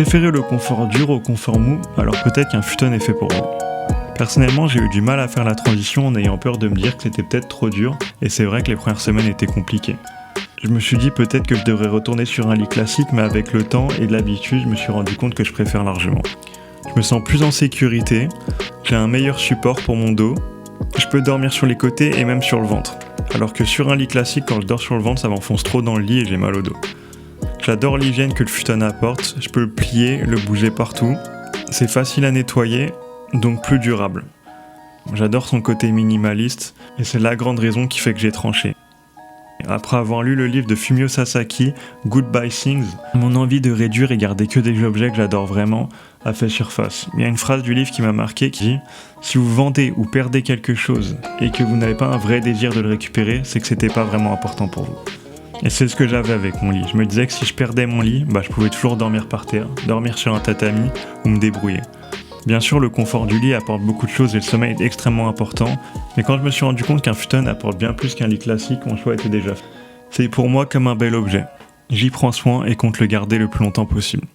préférez le confort dur au confort mou, alors peut-être qu'un futon est fait pour vous. Personnellement, j'ai eu du mal à faire la transition en ayant peur de me dire que c'était peut-être trop dur, et c'est vrai que les premières semaines étaient compliquées. Je me suis dit peut-être que je devrais retourner sur un lit classique, mais avec le temps et de l'habitude, je me suis rendu compte que je préfère largement. Je me sens plus en sécurité, j'ai un meilleur support pour mon dos, je peux dormir sur les côtés et même sur le ventre. Alors que sur un lit classique, quand je dors sur le ventre, ça m'enfonce trop dans le lit et j'ai mal au dos. J'adore l'hygiène que le futon apporte, je peux le plier, le bouger partout. C'est facile à nettoyer, donc plus durable. J'adore son côté minimaliste et c'est la grande raison qui fait que j'ai tranché. Après avoir lu le livre de Fumio Sasaki, Goodbye Things, mon envie de réduire et garder que des objets que j'adore vraiment a fait surface. Il y a une phrase du livre qui m'a marqué qui dit « Si vous vendez ou perdez quelque chose et que vous n'avez pas un vrai désir de le récupérer, c'est que c'était pas vraiment important pour vous. » Et c'est ce que j'avais avec mon lit. Je me disais que si je perdais mon lit, je pouvais toujours dormir par terre, dormir sur un tatami ou me débrouiller. Bien sûr, le confort du lit apporte beaucoup de choses et le sommeil est extrêmement important, mais quand je me suis rendu compte qu'un futon apporte bien plus qu'un lit classique, mon choix était déjà fait. C'est pour moi comme un bel objet. J'y prends soin et compte le garder le plus longtemps possible.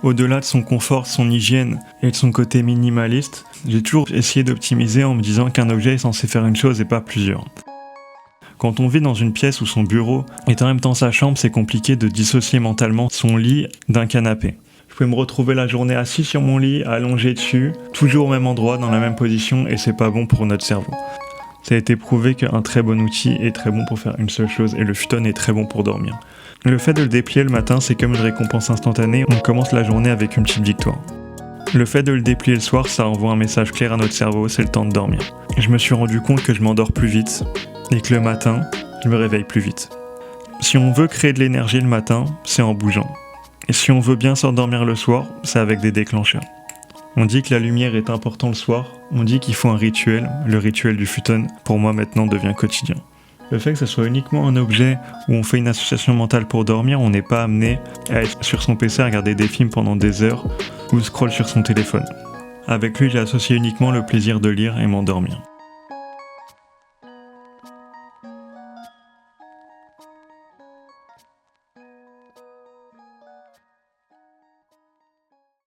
Au-delà de son confort, de son hygiène et de son côté minimaliste, j'ai toujours essayé d'optimiser en me disant qu'un objet est censé faire une chose et pas plusieurs. Quand on vit dans une pièce où son bureau est en même temps sa chambre, c'est compliqué de dissocier mentalement son lit d'un canapé. Je pouvais me retrouver la journée assis sur mon lit, allongé dessus, toujours au même endroit, dans la même position, et c'est pas bon pour notre cerveau. Ça a été prouvé qu'un très bon outil est très bon pour faire une seule chose, et le futon est très bon pour dormir. Le fait de le déplier le matin, c'est comme une récompense instantanée, on commence la journée avec une petite victoire. Le fait de le déplier le soir, ça envoie un message clair à notre cerveau, c'est le temps de dormir. Je me suis rendu compte que je m'endors plus vite, et que le matin, je me réveille plus vite. Si on veut créer de l'énergie le matin, c'est en bougeant. Et si on veut bien s'endormir le soir, c'est avec des déclencheurs. On dit que la lumière est importante le soir, on dit qu'il faut un rituel, le rituel du futon, pour moi maintenant devient quotidien. Le fait que ce soit uniquement un objet où on fait une association mentale pour dormir, on n'est pas amené à être sur son PC à regarder des films pendant des heures ou scroll sur son téléphone. Avec lui, j'ai associé uniquement le plaisir de lire et m'endormir.